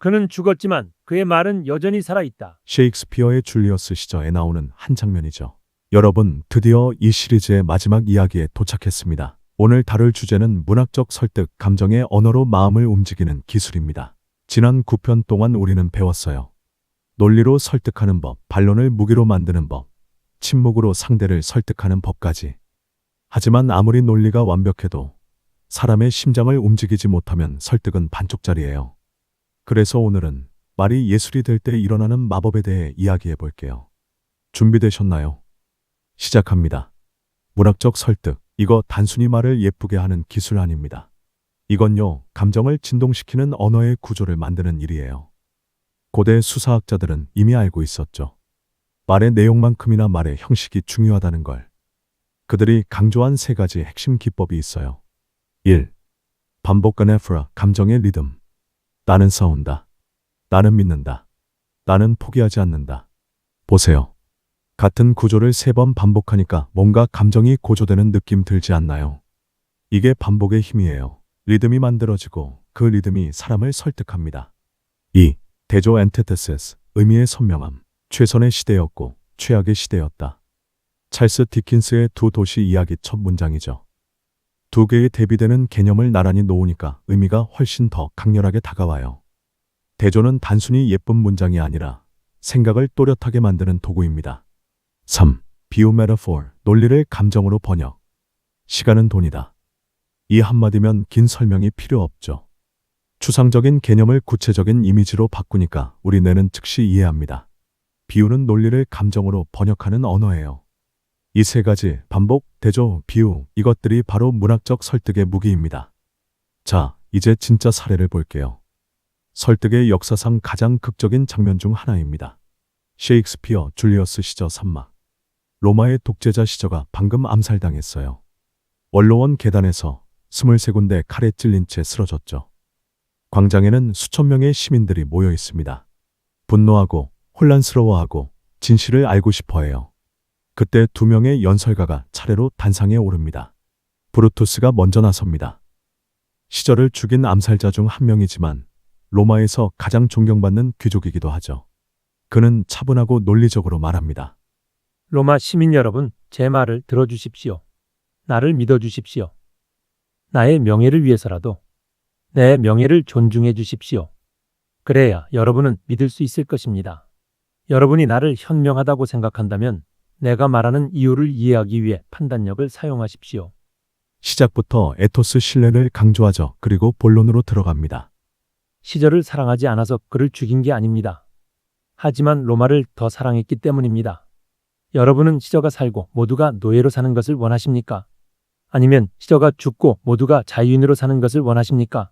그는 죽었지만 그의 말은 여전히 살아있다. 셰익스피어의 줄리어스 시저에 나오는 한 장면이죠. 여러분, 드디어 이 시리즈의 마지막 이야기에 도착했습니다. 오늘 다룰 주제는 문학적 설득, 감정의 언어로 마음을 움직이는 기술입니다. 지난 9편 동안 우리는 배웠어요. 논리로 설득하는 법, 반론을 무기로 만드는 법, 침묵으로 상대를 설득하는 법까지. 하지만 아무리 논리가 완벽해도 사람의 심장을 움직이지 못하면 설득은 반쪽짜리예요. 그래서 오늘은 말이 예술이 될 때 일어나는 마법에 대해 이야기해 볼게요. 준비되셨나요? 시작합니다. 문학적 설득, 이거 단순히 말을 예쁘게 하는 기술 아닙니다. 이건요, 감정을 진동시키는 언어의 구조를 만드는 일이에요. 고대 수사학자들은 이미 알고 있었죠. 말의 내용만큼이나 말의 형식이 중요하다는 걸. 그들이 강조한 세 가지 핵심 기법이 있어요. 1. 반복간의 프라, 감정의 리듬. 나는 싸운다. 나는 믿는다. 나는 포기하지 않는다. 보세요. 같은 구조를 3번 반복하니까 뭔가 감정이 고조되는 느낌 들지 않나요? 이게 반복의 힘이에요. 리듬이 만들어지고 그 리듬이 사람을 설득합니다. 2. 대조 엔티테시스, 의미의 선명함. 최선의 시대였고 최악의 시대였다. 찰스 디킨스의 두 도시 이야기 첫 문장이죠. 두 개의 대비되는 개념을 나란히 놓으니까 의미가 훨씬 더 강렬하게 다가와요. 대조는 단순히 예쁜 문장이 아니라 생각을 또렷하게 만드는 도구입니다. 3. 비유 메타포, 논리를 감정으로 번역. 시간은 돈이다. 이 한마디면 긴 설명이 필요 없죠. 추상적인 개념을 구체적인 이미지로 바꾸니까 우리 뇌는 즉시 이해합니다. 비유는 논리를 감정으로 번역하는 언어예요. 이 세 가지, 반복, 대조, 비유, 이것들이 바로 문학적 설득의 무기입니다. 자, 이제 진짜 사례를 볼게요. 설득의 역사상 가장 극적인 장면 중 하나입니다. 셰익스피어 줄리어스 시저 3막. 로마의 독재자 시저가 방금 암살당했어요. 원로원 계단에서 23군데 칼에 찔린 채 쓰러졌죠. 광장에는 수천 명의 시민들이 모여 있습니다. 분노하고 혼란스러워하고 진실을 알고 싶어해요. 그때 2명의 연설가가 차례로 단상에 오릅니다. 브루투스가 먼저 나섭니다. 시저를 죽인 암살자 중 한 명이지만 로마에서 가장 존경받는 귀족이기도 하죠. 그는 차분하고 논리적으로 말합니다. 로마 시민 여러분, 제 말을 들어주십시오. 나를 믿어주십시오. 나의 명예를 위해서라도 내 명예를 존중해 주십시오. 그래야 여러분은 믿을 수 있을 것입니다. 여러분이 나를 현명하다고 생각한다면 내가 말하는 이유를 이해하기 위해 판단력을 사용하십시오. 시작부터 에토스 신뢰를 강조하죠. 그리고 본론으로 들어갑니다. 시저를 사랑하지 않아서 그를 죽인 게 아닙니다. 하지만 로마를 더 사랑했기 때문입니다. 여러분은 시저가 살고 모두가 노예로 사는 것을 원하십니까? 아니면 시저가 죽고 모두가 자유인으로 사는 것을 원하십니까?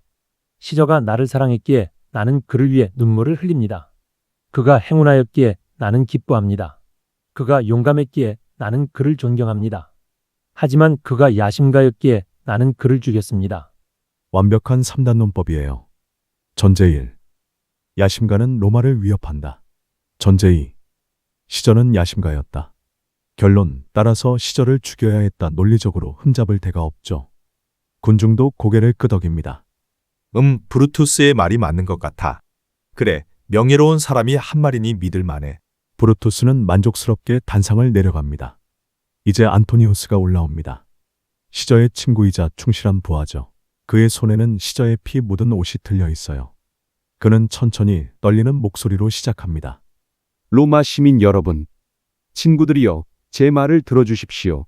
시저가 나를 사랑했기에 나는 그를 위해 눈물을 흘립니다. 그가 행운하였기에 나는 기뻐합니다. 그가 용감했기에 나는 그를 존경합니다. 하지만 그가 야심가였기에 나는 그를 죽였습니다. 완벽한 3단 논법이에요. 전제 1. 야심가는 로마를 위협한다. 전제 2. 시저는 야심가였다. 결론, 따라서 시저를 죽여야 했다. 논리적으로 흠잡을 데가 없죠. 군중도 고개를 끄덕입니다. 브루투스의 말이 맞는 것 같아. 그래, 명예로운 사람이 한 말이니 믿을 만해. 브루투스는 만족스럽게 단상을 내려갑니다. 이제 안토니우스가 올라옵니다. 시저의 친구이자 충실한 부하죠. 그의 손에는 시저의 피 묻은 옷이 들려 있어요. 그는 천천히 떨리는 목소리로 시작합니다. 로마 시민 여러분, 친구들이여, 제 말을 들어주십시오.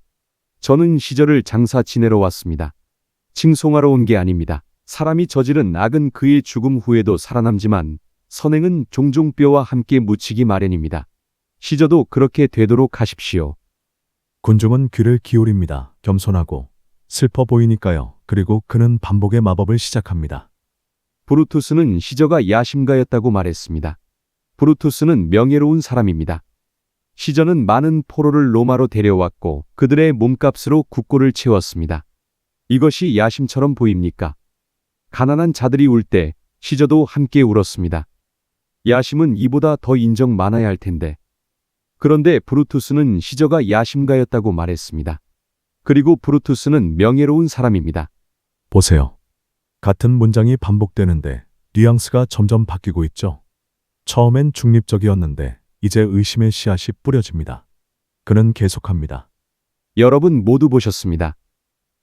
저는 시저를 장사 지내러 왔습니다. 칭송하러 온 게 아닙니다. 사람이 저지른 악은 그의 죽음 후에도 살아남지만 선행은 종종 뼈와 함께 묻히기 마련입니다. 시저도 그렇게 되도록 하십시오. 군중은 귀를 기울입니다. 겸손하고 슬퍼 보이니까요. 그리고 그는 반복의 마법을 시작합니다. 브루투스는 시저가 야심가였다고 말했습니다. 브루투스는 명예로운 사람입니다. 시저는 많은 포로를 로마로 데려왔고 그들의 몸값으로 국고를 채웠습니다. 이것이 야심처럼 보입니까? 가난한 자들이 울 때 시저도 함께 울었습니다. 야심은 이보다 더 인정 많아야 할 텐데. 그런데 브루투스는 시저가 야심가였다고 말했습니다. 그리고 브루투스는 명예로운 사람입니다. 보세요. 같은 문장이 반복되는데 뉘앙스가 점점 바뀌고 있죠. 처음엔 중립적이었는데 이제 의심의 씨앗이 뿌려집니다. 그는 계속합니다. 여러분 모두 보셨습니다.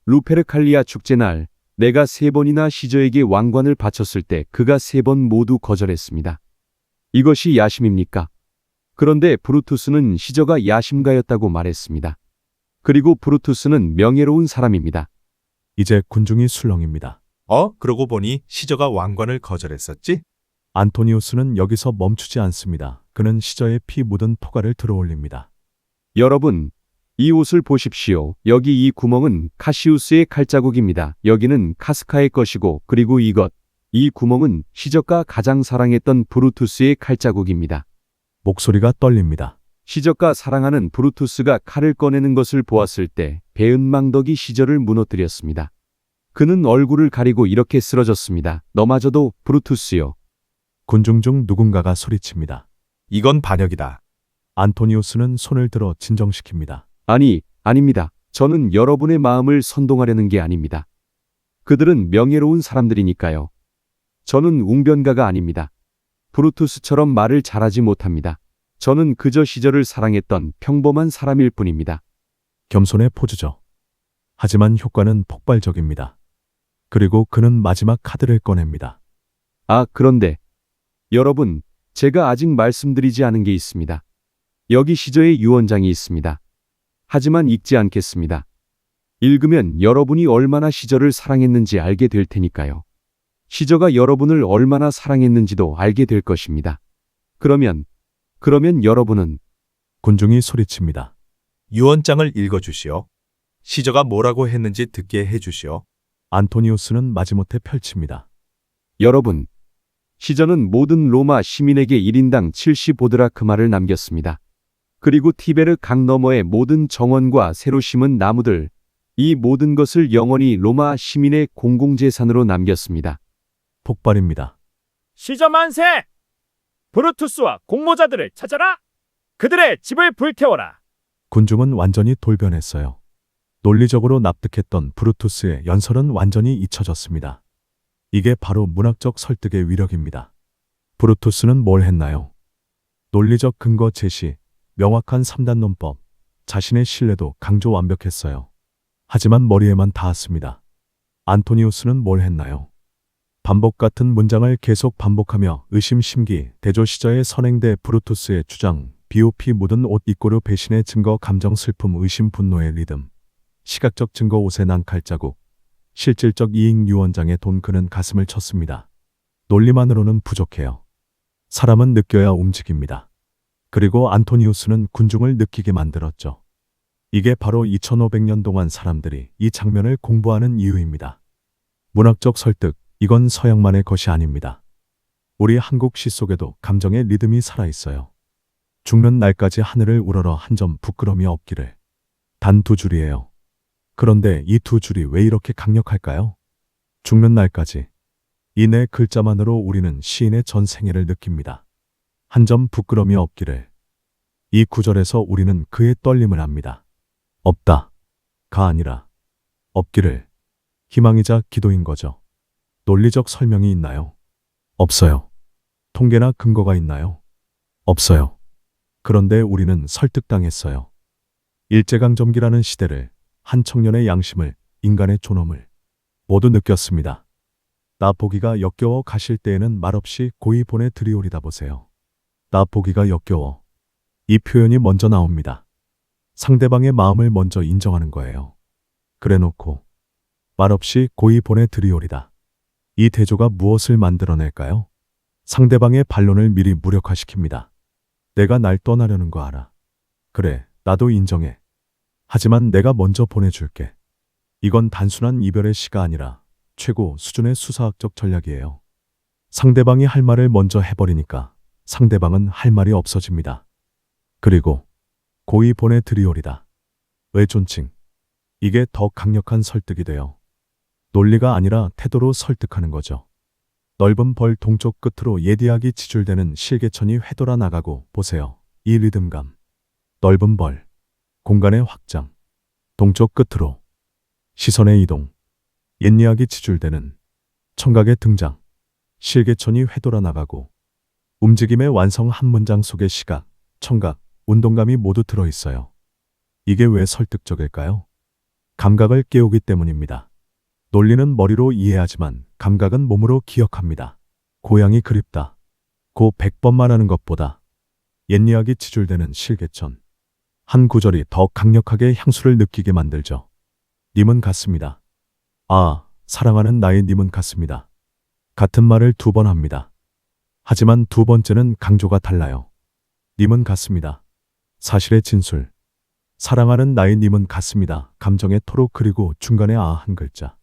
루페르칼리아 축제날 내가 3번이나 시저에게 왕관을 바쳤을 때 그가 3번 모두 거절했습니다. 이것이 야심입니까? 그런데 브루투스는 시저가 야심가였다고 말했습니다. 그리고 브루투스는 명예로운 사람입니다. 이제 군중이 술렁입니다. 그러고 보니 시저가 왕관을 거절했었지? 안토니우스는 여기서 멈추지 않습니다. 그는 시저의 피 묻은 토가를 들어올립니다. 여러분, 이 옷을 보십시오. 여기 이 구멍은 카시우스의 칼자국입니다. 여기는 카스카의 것이고 그리고 이 구멍은 시저가 가장 사랑했던 브루투스의 칼자국입니다. 목소리가 떨립니다. 시저가 사랑하는 브루투스가 칼을 꺼내는 것을 보았을 때 배은망덕이 시저를 무너뜨렸습니다. 그는 얼굴을 가리고 이렇게 쓰러졌습니다. 너마저도 브루투스요. 군중 중 누군가가 소리칩니다. 이건 반역이다. 안토니우스는 손을 들어 진정시킵니다. 아닙니다. 저는 여러분의 마음을 선동하려는 게 아닙니다. 그들은 명예로운 사람들이니까요. 저는 웅변가가 아닙니다. 브루투스처럼 말을 잘하지 못합니다. 저는 그저 시저를 사랑했던 평범한 사람일 뿐입니다. 겸손의 포즈죠. 하지만 효과는 폭발적입니다. 그리고 그는 마지막 카드를 꺼냅니다. 그런데 여러분, 제가 아직 말씀드리지 않은 게 있습니다. 여기 시저의 유언장이 있습니다. 하지만 읽지 않겠습니다. 읽으면 여러분이 얼마나 시저를 사랑했는지 알게 될 테니까요. 시저가 여러분을 얼마나 사랑했는지도 알게 될 것입니다. 그러면 여러분은 군중이 소리칩니다. 유언장을 읽어주시오. 시저가 뭐라고 했는지 듣게 해주시오. 안토니우스는 마지못해 펼칩니다. 여러분, 시저는 모든 로마 시민에게 1인당 75드라크마를 남겼습니다. 그리고 티베르 강 너머의 모든 정원과 새로 심은 나무들, 이 모든 것을 영원히 로마 시민의 공공재산으로 남겼습니다. 폭발입니다. 시저 만세! 브루투스와 공모자들을 찾아라! 그들의 집을 불태워라! 군중은 완전히 돌변했어요. 논리적으로 납득했던 브루투스의 연설은 완전히 잊혀졌습니다. 이게 바로 문학적 설득의 위력입니다. 브루투스는 뭘 했나요? 논리적 근거 제시, 명확한 3단 논법, 자신의 신뢰도 강조 완벽했어요. 하지만 머리에만 닿았습니다. 안토니우스는 뭘 했나요? 반복 같은 문장을 계속 반복하며 의심심기, 대조 시저의 선행대 브루투스의 주장, 비오피 묻은 옷 입고료 배신의 증거 감정 슬픔 의심 분노의 리듬, 시각적 증거 옷의 난 칼자국, 실질적 이익 유언장의 돈 그는 가슴을 쳤습니다. 논리만으로는 부족해요. 사람은 느껴야 움직입니다. 그리고 안토니우스는 군중을 느끼게 만들었죠. 이게 바로 2500년 동안 사람들이 이 장면을 공부하는 이유입니다. 문학적 설득, 이건 서양만의 것이 아닙니다. 우리 한국 시 속에도 감정의 리듬이 살아있어요. 죽는 날까지 하늘을 우러러 한 점 부끄러움이 없기를. 단 2줄이에요. 그런데 이 2줄이 왜 이렇게 강력할까요? 죽는 날까지. 이 네 글자만으로 우리는 시인의 전 생애를 느낍니다. 한 점 부끄러움이 없기를. 이 구절에서 우리는 그의 떨림을 압니다. 없다. 가 아니라 없기를. 희망이자 기도인 거죠. 논리적 설명이 있나요? 없어요. 통계나 근거가 있나요? 없어요. 그런데 우리는 설득당했어요. 일제강점기라는 시대를, 한 청년의 양심을, 인간의 존엄을 모두 느꼈습니다. 나 보기가 역겨워 가실 때에는 말없이 고이 보내 드리오리다 보세요. 나 보기가 역겨워. 이 표현이 먼저 나옵니다. 상대방의 마음을 먼저 인정하는 거예요. 그래놓고 말없이 고이 보내 드리오리다. 이 대조가 무엇을 만들어낼까요? 상대방의 반론을 미리 무력화시킵니다. 내가 날 떠나려는 거 알아. 그래, 나도 인정해. 하지만 내가 먼저 보내줄게. 이건 단순한 이별의 시가 아니라 최고 수준의 수사학적 전략이에요. 상대방이 할 말을 먼저 해버리니까 상대방은 할 말이 없어집니다. 그리고 고이 보내 드리오리다. 왜 존칭? 이게 더 강력한 설득이 돼요. 논리가 아니라 태도로 설득하는 거죠. 넓은 벌 동쪽 끝으로 예디하기 지줄대는 실개천이 회돌아 나가고 보세요. 이 리듬감. 넓은 벌. 공간의 확장. 동쪽 끝으로. 시선의 이동. 옛이야기 지줄대는 청각의 등장. 실개천이 휘돌아 나가고 움직임의 완성 한 문장 속에 시각, 청각, 운동감이 모두 들어 있어요. 이게 왜 설득적일까요? 감각을 깨우기 때문입니다. 논리는 머리로 이해하지만 감각은 몸으로 기억합니다. 고향이 그립다. 고 100번 말하는 것보다 옛 이야기 지줄대는 실개천. 한 구절이 더 강력하게 향수를 느끼게 만들죠. 님은 같습니다. 아, 사랑하는 나의 님은 같습니다. 같은 말을 2번 합니다. 하지만 2번째는 강조가 달라요. 님은 같습니다. 사실의 진술. 사랑하는 나의 님은 같습니다. 감정의 토로 그리고 중간에 아 한 글자.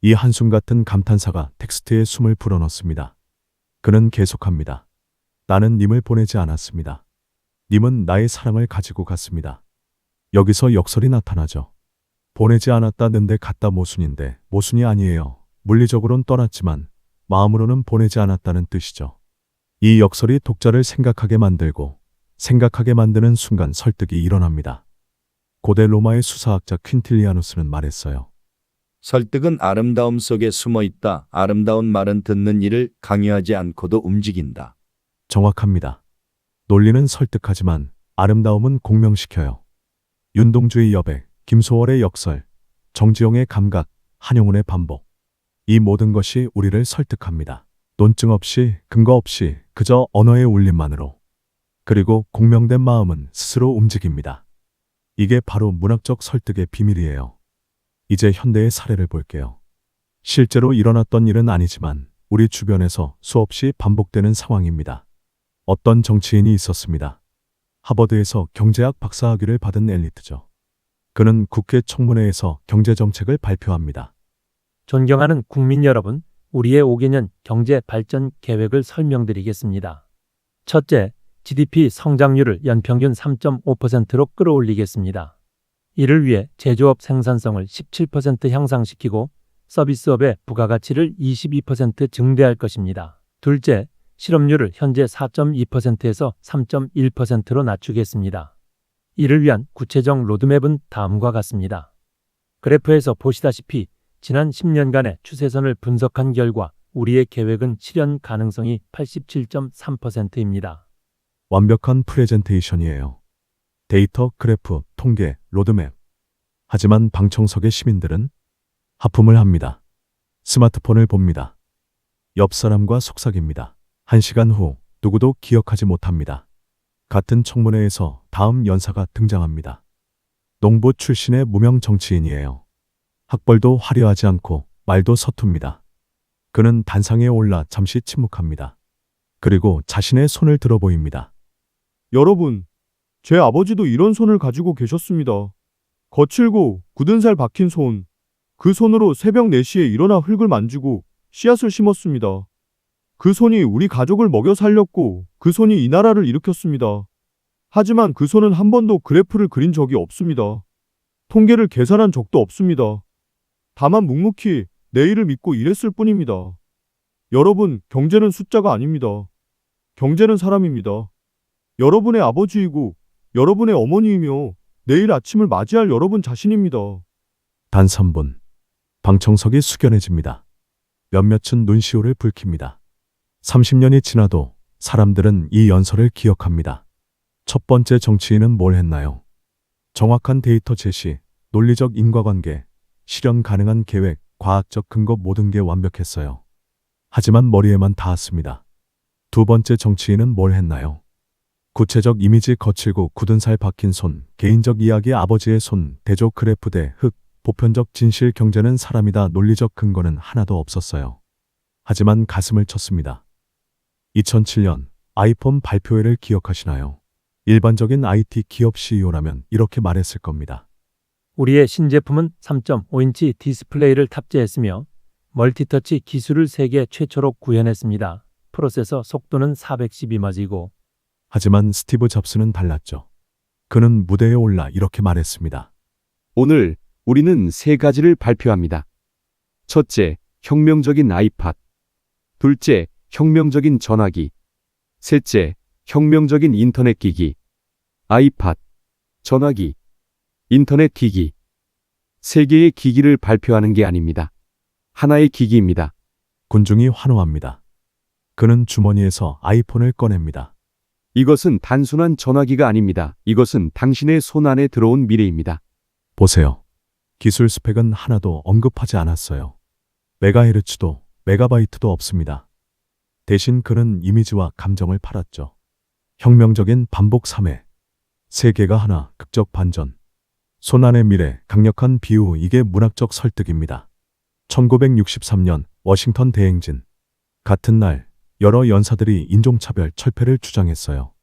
이 한숨 같은 감탄사가 텍스트에 숨을 불어넣습니다. 그는 계속합니다. 나는 님을 보내지 않았습니다. 님은 나의 사랑을 가지고 갔습니다. 여기서 역설이 나타나죠. 보내지 않았다는데 갔다 모순인데 모순이 아니에요. 물리적으로는 떠났지만 마음으로는 보내지 않았다는 뜻이죠. 이 역설이 독자를 생각하게 만들고 생각하게 만드는 순간 설득이 일어납니다. 고대 로마의 수사학자 퀸틸리아누스는 말했어요. 설득은 아름다움 속에 숨어 있다. 아름다운 말은 듣는 이를 강요하지 않고도 움직인다. 정확합니다. 논리는 설득하지만 아름다움은 공명시켜요. 윤동주의 여백, 김소월의 역설, 정지용의 감각, 한용운의 반복. 이 모든 것이 우리를 설득합니다. 논증 없이, 근거 없이 그저 언어의 울림만으로. 그리고 공명된 마음은 스스로 움직입니다. 이게 바로 문학적 설득의 비밀이에요. 이제 현대의 사례를 볼게요. 실제로 일어났던 일은 아니지만 우리 주변에서 수없이 반복되는 상황입니다. 어떤 정치인이 있었습니다. 하버드에서 경제학 박사학위를 받은 엘리트죠. 그는 국회 청문회에서 경제정책을 발표합니다. 존경하는 국민 여러분, 우리의 5개년 경제 발전 계획을 설명드리겠습니다. 첫째, GDP 성장률을 연평균 3.5%로 끌어올리겠습니다. 이를 위해 제조업 생산성을 17% 향상시키고 서비스업의 부가가치를 22% 증대할 것입니다. 둘째, 실업률을 현재 4.2%에서 3.1%로 낮추겠습니다. 이를 위한 구체적 로드맵은 다음과 같습니다. 그래프에서 보시다시피 지난 10년간의 추세선을 분석한 결과 우리의 계획은 실현 가능성이 87.3%입니다. 완벽한 프레젠테이션이에요. 데이터, 그래프, 통계, 로드맵. 하지만 방청석의 시민들은 하품을 합니다. 스마트폰을 봅니다. 옆 사람과 속삭입니다. 1시간 후 누구도 기억하지 못합니다. 같은 청문회에서 다음 연사가 등장합니다. 농부 출신의 무명 정치인이에요. 학벌도 화려하지 않고 말도 서툽니다. 그는 단상에 올라 잠시 침묵합니다. 그리고 자신의 손을 들어 보입니다. 여러분, 제 아버지도 이런 손을 가지고 계셨습니다. 거칠고 굳은 살 박힌 손. 그 손으로 새벽 4시에 일어나 흙을 만지고 씨앗을 심었습니다. 그 손이 우리 가족을 먹여 살렸고 그 손이 이 나라를 일으켰습니다. 하지만 그 손은 한 번도 그래프를 그린 적이 없습니다. 통계를 계산한 적도 없습니다. 다만 묵묵히 내일을 믿고 일했을 뿐입니다. 여러분, 경제는 숫자가 아닙니다. 경제는 사람입니다. 여러분의 아버지이고 여러분의 어머니이며 내일 아침을 맞이할 여러분 자신입니다. 단 3분. 방청석이 숙연해집니다. 몇몇은 눈시울을 붉힙니다. 30년이 지나도 사람들은 이 연설을 기억합니다. 첫 번째 정치인은 뭘 했나요? 정확한 데이터 제시, 논리적 인과관계, 실현 가능한 계획, 과학적 근거 모든 게 완벽했어요. 하지만 머리에만 닿았습니다. 두 번째 정치인은 뭘 했나요? 구체적 이미지 거칠고 굳은 살 박힌 손, 개인적 이야기 아버지의 손, 대조 그래프 대 흙, 보편적 진실 경제는 사람이다 논리적 근거는 하나도 없었어요. 하지만 가슴을 쳤습니다. 2007년 아이폰 발표회를 기억하시나요? 일반적인 IT 기업 CEO라면 이렇게 말했을 겁니다. 우리의 신제품은 3.5인치 디스플레이를 탑재했으며 멀티터치 기술을 세계 최초로 구현했습니다. 프로세서 속도는 412Hz이고 하지만 스티브 잡스는 달랐죠. 그는 무대에 올라 이렇게 말했습니다. 오늘 우리는 3가지를 발표합니다. 첫째, 혁명적인 아이팟. 둘째, 혁명적인 전화기. 셋째, 혁명적인 인터넷 기기. 아이팟, 전화기, 인터넷 기기. 3개의 기기를 발표하는 게 아닙니다. 하나의 기기입니다. 군중이 환호합니다. 그는 주머니에서 아이폰을 꺼냅니다. 이것은 단순한 전화기가 아닙니다. 이것은 당신의 손 안에 들어온 미래입니다. 보세요. 기술 스펙은 하나도 언급하지 않았어요. 메가헤르츠도 메가바이트도 없습니다. 대신 그는 이미지와 감정을 팔았죠. 혁명적인 반복 3회. 세계가 하나, 극적 반전. 손안의 미래, 강력한 비유, 이게 문학적 설득입니다. 1963년 워싱턴 대행진. 같은 날 여러 연사들이 인종차별 철폐를 주장했어요.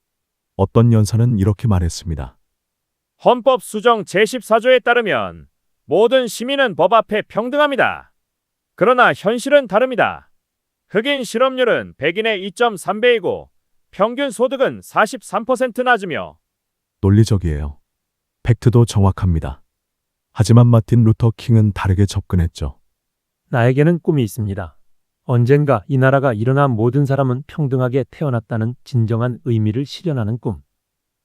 어떤 연사는 이렇게 말했습니다. 헌법 수정 제14조에 따르면 모든 시민은 법 앞에 평등합니다. 그러나 현실은 다릅니다. 흑인 실업률은 백인의 2.3배이고 평균 소득은 43% 낮으며 논리적이에요. 팩트도 정확합니다. 하지만 마틴 루터 킹은 다르게 접근했죠. 나에게는 꿈이 있습니다. 언젠가 이 나라가 일어나 모든 사람은 평등하게 태어났다는 진정한 의미를 실현하는 꿈.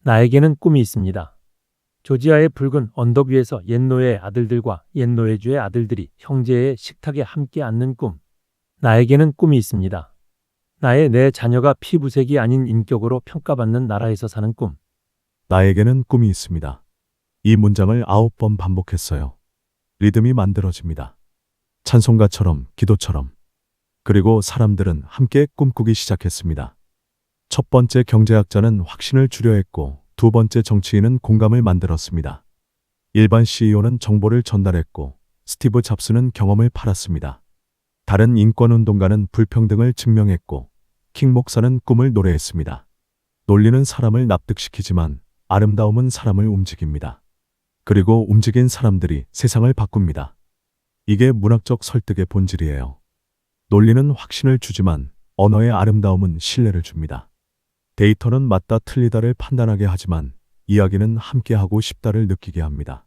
나에게는 꿈이 있습니다. 조지아의 붉은 언덕 위에서 옛 노예의 아들들과 옛 노예주의 아들들이 형제의 식탁에 함께 앉는 꿈. 나에게는 꿈이 있습니다. 내 자녀가 피부색이 아닌 인격으로 평가받는 나라에서 사는 꿈. 나에게는 꿈이 있습니다. 이 문장을 9번 반복했어요. 리듬이 만들어집니다. 찬송가처럼, 기도처럼. 그리고 사람들은 함께 꿈꾸기 시작했습니다. 첫 번째 경제학자는 확신을 주려 했고, 두 번째 정치인은 공감을 만들었습니다. 일반 CEO는 정보를 전달했고, 스티브 잡스는 경험을 팔았습니다. 다른 인권운동가는 불평등을 증명했고, 킹 목사는 꿈을 노래했습니다. 논리는 사람을 납득시키지만 아름다움은 사람을 움직입니다. 그리고 움직인 사람들이 세상을 바꿉니다. 이게 문학적 설득의 본질이에요. 논리는 확신을 주지만 언어의 아름다움은 신뢰를 줍니다. 데이터는 맞다 틀리다를 판단하게 하지만 이야기는 함께하고 싶다를 느끼게 합니다.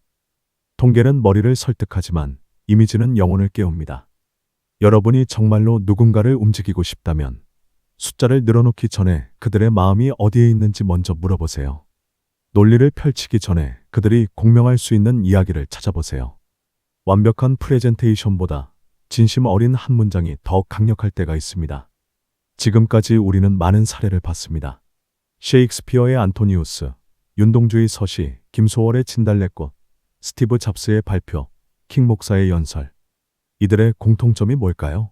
통계는 머리를 설득하지만 이미지는 영혼을 깨웁니다. 여러분이 정말로 누군가를 움직이고 싶다면 숫자를 늘어놓기 전에 그들의 마음이 어디에 있는지 먼저 물어보세요. 논리를 펼치기 전에 그들이 공명할 수 있는 이야기를 찾아보세요. 완벽한 프레젠테이션보다 진심 어린 한 문장이 더 강력할 때가 있습니다. 지금까지 우리는 많은 사례를 봤습니다. 셰익스피어의 안토니우스, 윤동주의 서시, 김소월의 진달래꽃, 스티브 잡스의 발표, 킹 목사의 연설. 이들의 공통점이 뭘까요?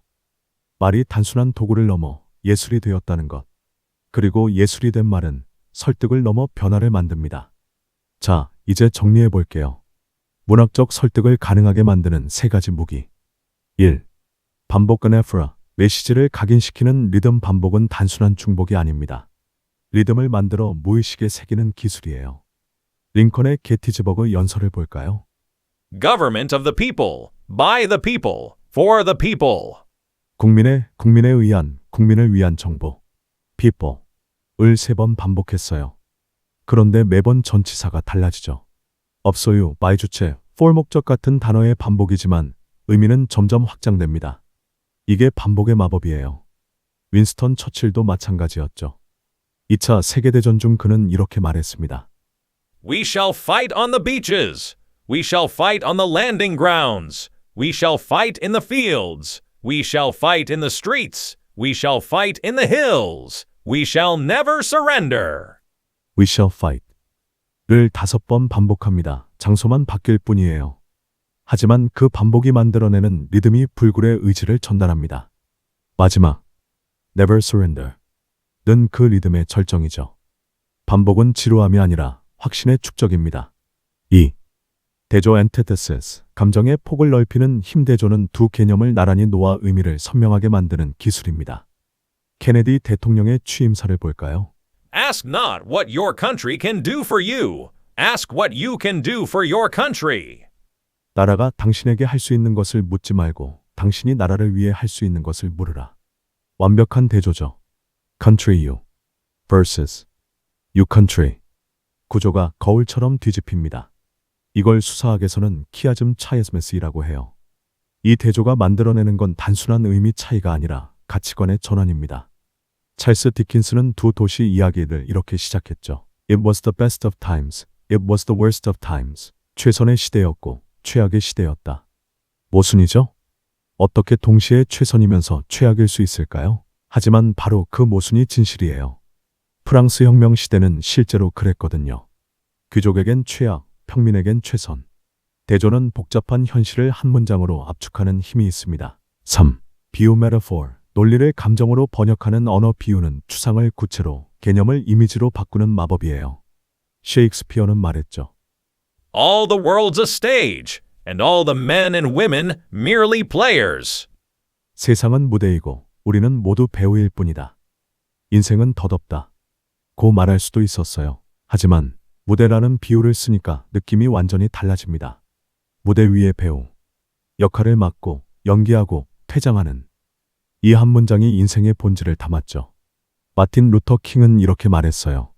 말이 단순한 도구를 넘어 예술이 되었다는 것. 그리고 예술이 된 말은 설득을 넘어 변화를 만듭니다. 자, 이제 정리해 볼게요. 문학적 설득을 가능하게 만드는 세 가지 무기. 1. 반복과 네프라, 메시지를 각인시키는 리듬. 반복은 단순한 중복이 아닙니다. 리듬을 만들어 무의식에 새기는 기술이에요. 링컨의 게티즈버그 연설을 볼까요? Government of the people, by the people, for the people. 국민에 의한, 국민을 위한 정보. people. 을 3번 반복했어요. 그런데 매번 전치사가 달라지죠. 업소유, by 주체, for 목적 같은 단어의 반복이지만 의미는 점점 확장됩니다. 이게 반복의 마법이에요. 윈스턴 처칠도 마찬가지였죠. 2차 세계대전 중 그는 이렇게 말했습니다. We shall fight on the beaches. We shall fight on the landing grounds. We shall fight in the fields. We shall fight in the streets. We shall fight in the hills. We shall never surrender. We shall fight. 를 5번 반복합니다. 장소만 바뀔 뿐이에요. 하지만 그 반복이 만들어내는 리듬이 불굴의 의지를 전달합니다. 마지막, never surrender. 는 그 리듬의 절정이죠. 반복은 지루함이 아니라 확신의 축적입니다. 2. 대조 antithesis, 감정의 폭을 넓히는 힘. 대조는 두 개념을 나란히 놓아 의미를 선명하게 만드는 기술입니다. 케네디 대통령의 취임사를 볼까요? Ask not what your country can do for you. Ask what you can do for your country. 나라가 당신에게 할 수 있는 것을 묻지 말고 당신이 나라를 위해 할 수 있는 것을 물으라. 완벽한 대조죠. Country you versus you country. 구조가 거울처럼 뒤집힙니다. 이걸 수사학에서는 키아즘 차이스메스이라고 해요. 이 대조가 만들어내는 건 단순한 의미 차이가 아니라 가치관의 전환입니다. 찰스 디킨스는 두 도시 이야기를 이렇게 시작했죠. It was the best of times. It was the worst of times. 최선의 시대였고 최악의 시대였다. 모순이죠? 어떻게 동시에 최선이면서 최악일 수 있을까요? 하지만 바로 그 모순이 진실이에요. 프랑스 혁명 시대는 실제로 그랬거든요. 귀족에겐 최악, 평민에겐 최선. 대조는 복잡한 현실을 한 문장으로 압축하는 힘이 있습니다. 3. 비유 메타포. 논리를 감정으로 번역하는 언어. 비유는 추상을 구체로, 개념을 이미지로 바꾸는 마법이에요. 셰익스피어는 말했죠. All the world's a stage, and all the men and women merely players. 세상은 무대이고 우리는 모두 배우일 뿐이다. 인생은 덧없다. 고 말할 수도 있었어요. 하지만 무대라는 비유를 쓰니까 느낌이 완전히 달라집니다. 무대 위의 배우. 역할을 맡고 연기하고 퇴장하는 이 한 문장이 인생의 본질을 담았죠. 마틴 루터 킹은 이렇게 말했어요.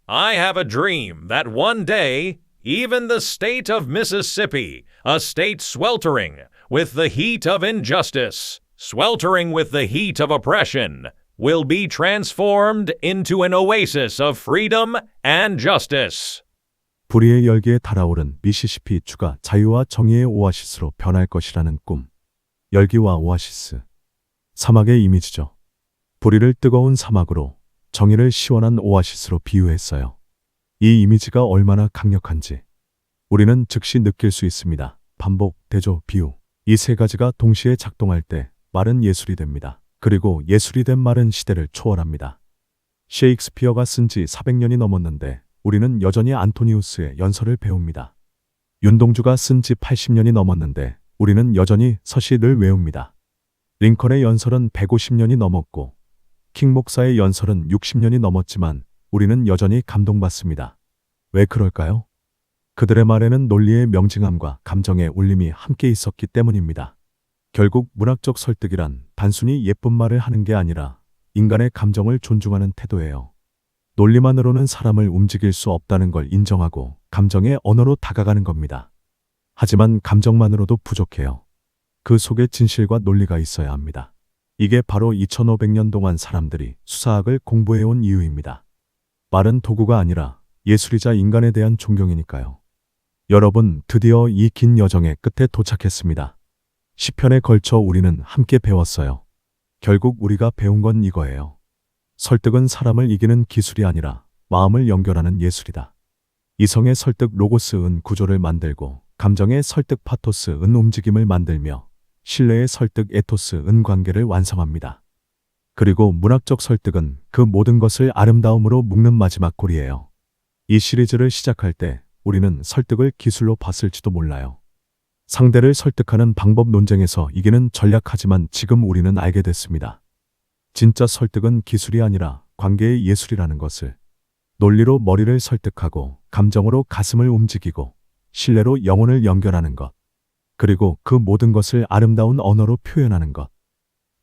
I have a dream that one day, even the state of Mississippi, a state sweltering with the heat of injustice, sweltering with the heat of oppression, will be transformed into an oasis of freedom and justice. 불의의 열기에 달아오른 미시시피 주가 자유와 정의의 오아시스로 변할 것이라는 꿈. 열기와 오아시스. 사막의 이미지죠. 불의를 뜨거운 사막으로, 정의를 시원한 오아시스로 비유했어요. 이 이미지가 얼마나 강력한지 우리는 즉시 느낄 수 있습니다. 반복, 대조, 비유. 이 세 가지가 동시에 작동할 때 말은 예술이 됩니다. 그리고 예술이 된 말은 시대를 초월합니다. 셰익스피어가 쓴 지 400년이 넘었는데 우리는 여전히 안토니우스의 연설을 배웁니다. 윤동주가 쓴 지 80년이 넘었는데 우리는 여전히 서시를 외웁니다. 링컨의 연설은 150년이 넘었고 킹 목사의 연설은 60년이 넘었지만 우리는 여전히 감동받습니다. 왜 그럴까요? 그들의 말에는 논리의 명징함과 감정의 울림이 함께 있었기 때문입니다. 결국 문학적 설득이란 단순히 예쁜 말을 하는 게 아니라 인간의 감정을 존중하는 태도예요. 논리만으로는 사람을 움직일 수 없다는 걸 인정하고 감정의 언어로 다가가는 겁니다. 하지만 감정만으로도 부족해요. 그 속에 진실과 논리가 있어야 합니다. 이게 바로 2500년 동안 사람들이 수사학을 공부해온 이유입니다. 말은 도구가 아니라 예술이자 인간에 대한 존경이니까요. 여러분, 드디어 이 긴 여정의 끝에 도착했습니다. 10편에 걸쳐 우리는 함께 배웠어요. 결국 우리가 배운 건 이거예요. 설득은 사람을 이기는 기술이 아니라 마음을 연결하는 예술이다. 이성의 설득 로고스은 구조를 만들고 감정의 설득 파토스은 움직임을 만들며 신뢰의 설득 에토스은 관계를 완성합니다. 그리고 문학적 설득은 그 모든 것을 아름다움으로 묶는 마지막 고리예요. 이 시리즈를 시작할 때 우리는 설득을 기술로 봤을지도 몰라요. 상대를 설득하는 방법 논쟁에서 이기는 전략하지만 지금 우리는 알게 됐습니다. 진짜 설득은 기술이 아니라 관계의 예술이라는 것을. 논리로 머리를 설득하고 감정으로 가슴을 움직이고 신뢰로 영혼을 연결하는 것. 그리고 그 모든 것을 아름다운 언어로 표현하는 것.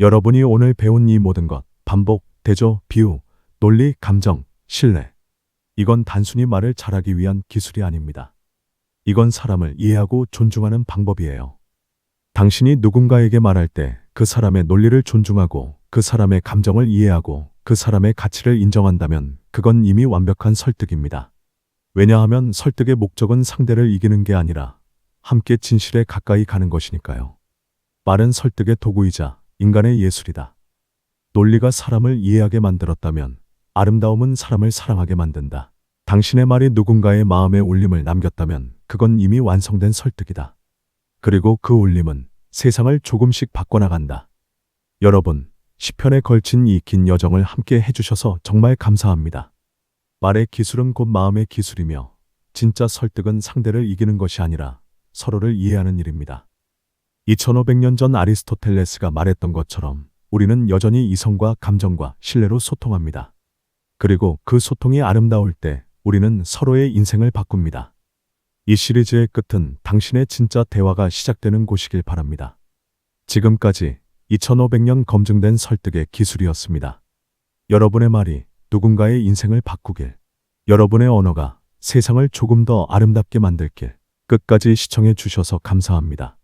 여러분이 오늘 배운 이 모든 것, 반복, 대조, 비유, 논리, 감정, 신뢰. 이건 단순히 말을 잘하기 위한 기술이 아닙니다. 이건 사람을 이해하고 존중하는 방법이에요. 당신이 누군가에게 말할 때 그 사람의 논리를 존중하고 그 사람의 감정을 이해하고 그 사람의 가치를 인정한다면 그건 이미 완벽한 설득입니다. 왜냐하면 설득의 목적은 상대를 이기는 게 아니라 함께 진실에 가까이 가는 것이니까요. 말은 설득의 도구이자 인간의 예술이다. 논리가 사람을 이해하게 만들었다면 아름다움은 사람을 사랑하게 만든다. 당신의 말이 누군가의 마음에 울림을 남겼다면 그건 이미 완성된 설득이다. 그리고 그 울림은 세상을 조금씩 바꿔나간다. 여러분, 10편에 걸친 이 긴 여정을 함께 해주셔서 정말 감사합니다. 말의 기술은 곧 마음의 기술이며 진짜 설득은 상대를 이기는 것이 아니라 서로를 이해하는 일입니다. 2500년 전 아리스토텔레스가 말했던 것처럼 우리는 여전히 이성과 감정과 신뢰로 소통합니다. 그리고 그 소통이 아름다울 때 우리는 서로의 인생을 바꿉니다. 이 시리즈의 끝은 당신의 진짜 대화가 시작되는 곳이길 바랍니다. 지금까지 2500년 검증된 설득의 기술이었습니다. 여러분의 말이 누군가의 인생을 바꾸길, 여러분의 언어가 세상을 조금 더 아름답게 만들길, 끝까지 시청해 주셔서 감사합니다.